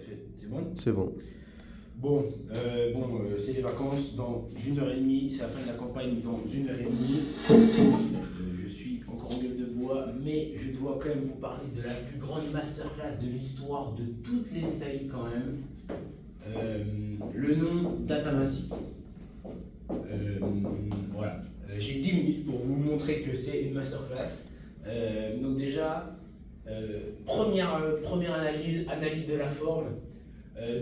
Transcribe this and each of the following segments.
C'est bon? C'est bon. C'est les vacances dans 1 heure et demie, c'est la fin de la campagne dans 1 heure et demie. Je suis encore en gueule de bois, mais je dois quand même vous parler de la plus grande masterclass de l'histoire de toutes les SAI quand même. Le nom Datamassi. Voilà. J'ai 10 minutes pour vous montrer que c'est une masterclass. Donc déjà, première analyse de la forme.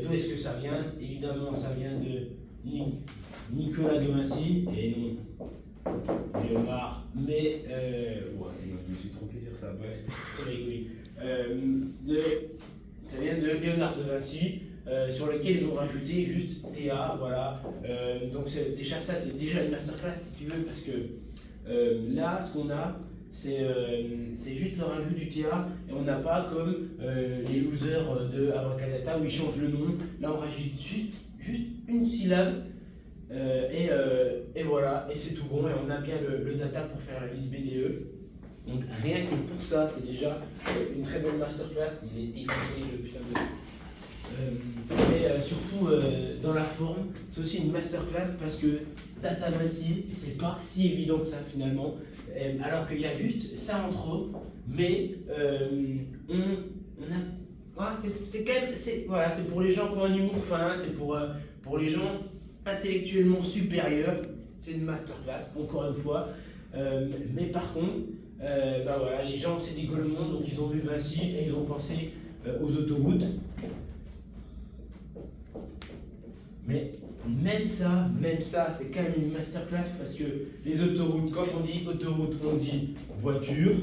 D'où est-ce que ça vient? Évidemment, ça vient de Nicolas de Vinci, et non Léonard, mais je me suis trompé sur ça, bref, c'est rigolo. Ça vient de Léonard de Vinci, sur lequel ils ont rajouté juste TA, voilà. Donc déjà ça, c'est déjà une masterclass si tu veux, parce que là, ce qu'on a, c'est juste le rajout du TA, et on n'a pas comme les losers de Abracadata où ils changent le nom. Là on rajoute juste une syllabe et voilà, et c'est tout bon, et on a bien le data pour faire la ville BDE. Donc rien que pour ça, c'est déjà une très bonne masterclass. Il est défoncé le putain de... surtout dans la forme, c'est aussi une masterclass parce que Datamassi, c'est pas si évident que ça finalement, alors qu'il y a juste ça entre eux, mais c'est quand même, c'est pour les gens qui ont un humour fin, c'est pour les gens intellectuellement supérieurs, c'est une masterclass, encore une fois, mais par contre, les gens c'est des golemons, donc ils ont vu Vinci et ils ont pensé aux autoroutes. Mais même ça, c'est quand même une masterclass parce que les autoroutes, quand on dit autoroute, on dit voiture,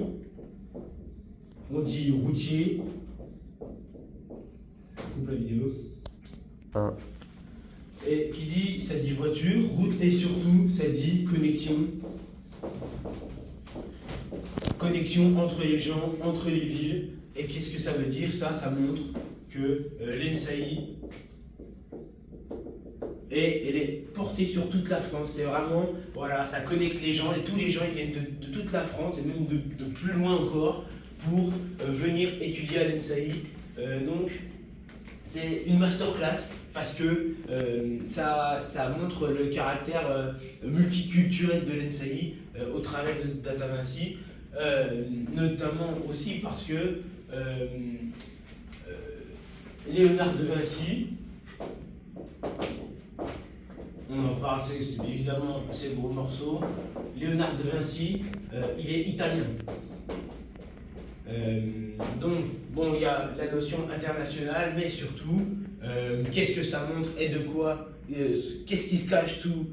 on dit routier. Je coupe la vidéo. Et qui dit, ça dit voiture, route et surtout, ça dit connexion. Connexion entre les gens, entre les villes. Et qu'est-ce que ça veut dire? Ça montre que l'ENSAI, et elle est portée sur toute la France. C'est vraiment, voilà, ça connecte les gens, et tous les gens ils viennent de toute la France, et même de plus loin encore, pour venir étudier à l'ENSAI. Donc, c'est une masterclass, parce que ça montre le caractère multiculturel de l'ENSAI au travers de Datamassi, notamment aussi parce que Léonard de Vinci, on en parle, c'est évidemment c'est le gros morceau. Léonard de Vinci, il est italien. Donc, bon, il y a la notion internationale, mais surtout, qu'est-ce que ça montre et de quoi, qu'est-ce qui se cache sous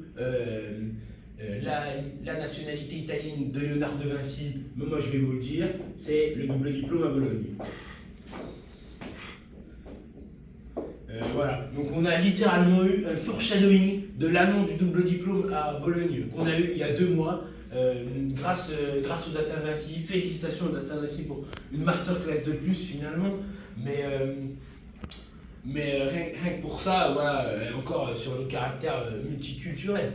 la nationalité italienne de Léonard de Vinci? Moi, je vais vous le dire, c'est le double diplôme à Bologne. Voilà, donc on a littéralement eu un foreshadowing de l'annonce du double diplôme à Bologne qu'on a eu il y a 2 mois grâce au Data Vinci. Félicitations au Data Vinci pour une masterclass de plus finalement, mais rien que pour ça, voilà, encore sur le caractère multiculturel.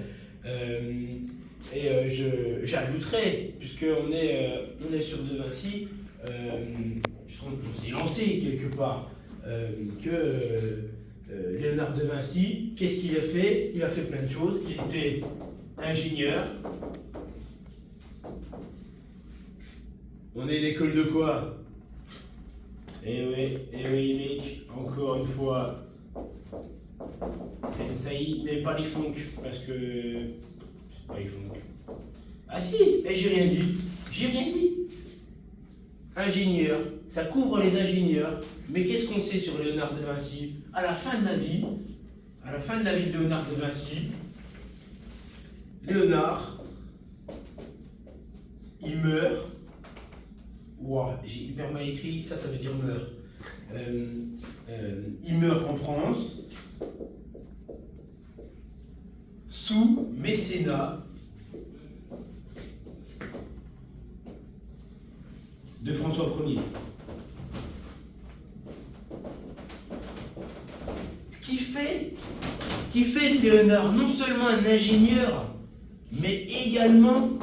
J'ajouterais, puisqu'on est sur De Vinci, on s'est lancé quelque part. Léonard de Vinci, qu'est-ce qu'il a fait? Il a fait plein de choses. Il était ingénieur. On est l'école de quoi? Eh oui, mec, encore une fois. l'ENSAI, mais pas les FONC, parce que... c'est pas les FONC. Ah si, j'ai rien dit. Ingénieur, ça couvre les ingénieurs, mais qu'est-ce qu'on sait sur Léonard de Vinci? À la fin de la vie de Léonard de Vinci, Léonard, il meurt. Wow, j'ai hyper mal écrit, ça veut dire meurt. Il meurt en France, sous mécénat de François Ier. Ce qui fait de Léonard non seulement un ingénieur, mais également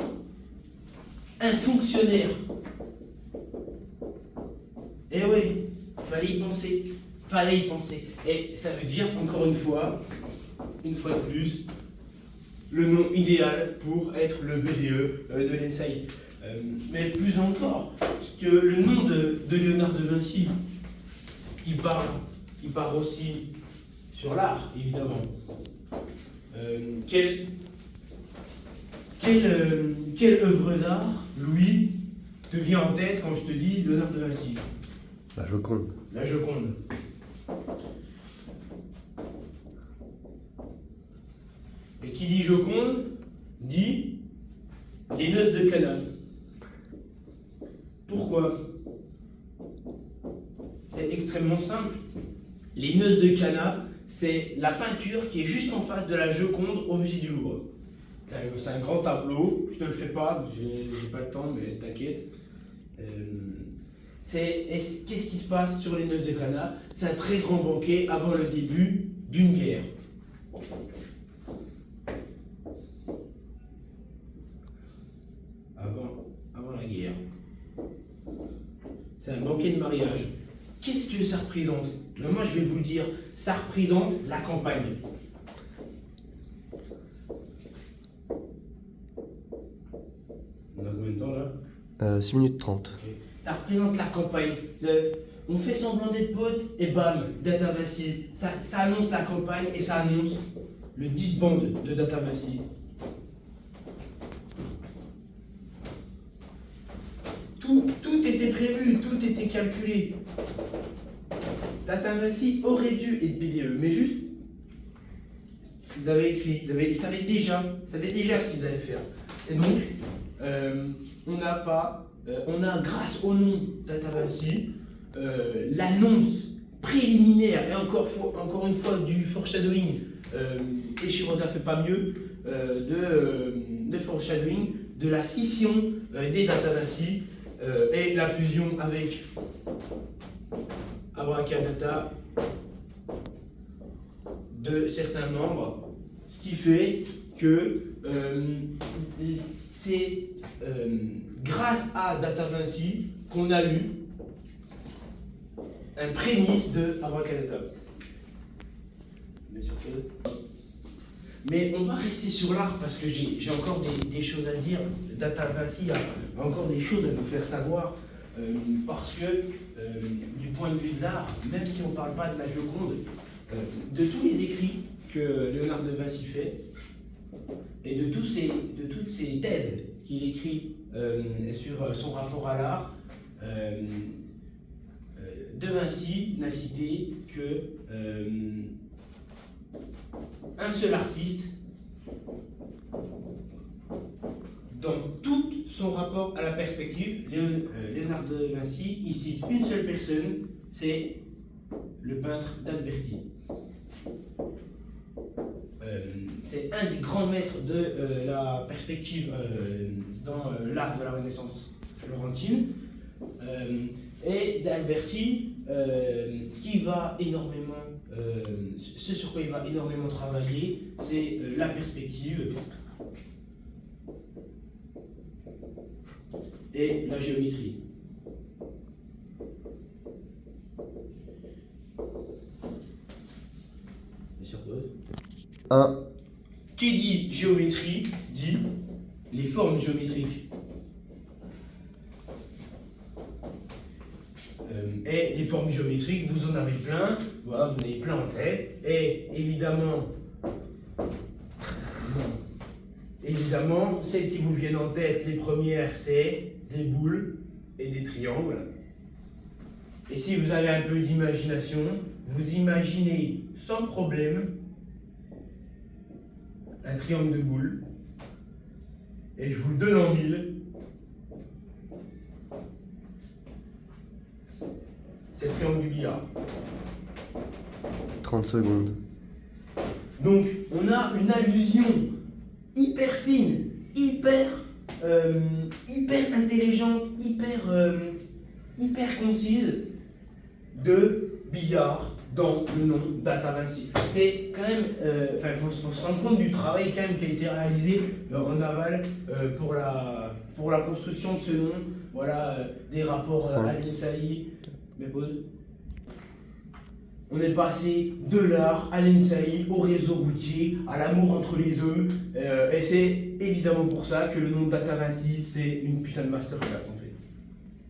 un fonctionnaire. Eh oui, fallait y penser. fallait y penser. Et ça veut dire, encore une fois de plus, le nom idéal pour être le BDE de l'ENSAI. Mais plus encore, parce que le nom de Léonard de Vinci, il part aussi sur l'art, évidemment. Quelle œuvre d'art, Louis, te vient en tête quand je te dis Léonard de Vinci? La Joconde. La Joconde. Et qui dit Joconde, dit les noces de Cana. Pourquoi? C'est extrêmement simple. Les noces de Cana, c'est la peinture qui est juste en face de la Joconde au musée du Louvre. C'est un grand tableau, je te le fais pas, j'ai pas le temps, mais t'inquiète. Qu'est-ce qui se passe sur les noces de Cana? C'est un très grand banquet avant le début d'une guerre. Avant la guerre. C'est un banquet de mariage. Qu'est-ce que ça représente? Moi, je vais vous le dire, ça représente la campagne. On a combien de temps là? 6 minutes 30. Okay. Ça représente la campagne. On fait semblant d'être potes et bam, Data Vinci. Ça annonce la campagne et ça annonce le disband de Data Vinci. Tout était prévu, tout était calculé. Data Vinci aurait dû être BDE, mais juste, ils avaient écrit, ils savaient déjà ce qu'ils allaient faire. Et donc, on a grâce au nom Data Vinci, l'annonce préliminaire, et encore une fois du foreshadowing, et Shiroda fait pas mieux, de foreshadowing, de la scission des Data Vinci, et la fusion avec Abracadabra de certains membres, ce qui fait que c'est grâce à Data Vinci qu'on a eu un prémisse de Abracadabra. Mais on va rester sur l'art parce que j'ai encore des choses à dire. Data Vinci a encore des choses à nous faire savoir parce que du point de vue de l'art, même si on ne parle pas de la Joconde, de tous les écrits que Léonard de Vinci fait et de toutes ces thèses qu'il écrit sur son rapport à l'art, de Vinci n'a cité que un seul artiste dans tout son rapport à la perspective. Léonard de Vinci, il cite une seule personne, c'est le peintre d'Alberti. C'est un des grands maîtres de la perspective dans l'art de la Renaissance florentine. Et d'Alberti, ce sur quoi il va énormément travailler, c'est la perspective et la géométrie. Et sur pause. 1. Qui dit géométrie dit les formes géométriques. Et les formes géométriques, vous en avez plein, voilà, vous en avez plein en tête, et évidemment, celles qui vous viennent en tête, les premières, c'est des boules et des triangles. Et si vous avez un peu d'imagination, vous imaginez sans problème un triangle de boules, et je vous le donne en mille. C'est le triangle du billard. 30 secondes. Donc, on a une allusion hyper fine, hyper intelligente, hyper concise de billard dans le nom Data Vinci. C'est quand même, faut se rendre compte du travail quand même qui a été réalisé en aval pour la construction de ce nom. Voilà, des rapports à l'ENSAI. Mes pauses. On est passé de l'art à l'Insaï, au réseau routier, à l'amour entre les deux. Et c'est évidemment pour ça que le nom d'Atavassi, c'est une putain de masterclass.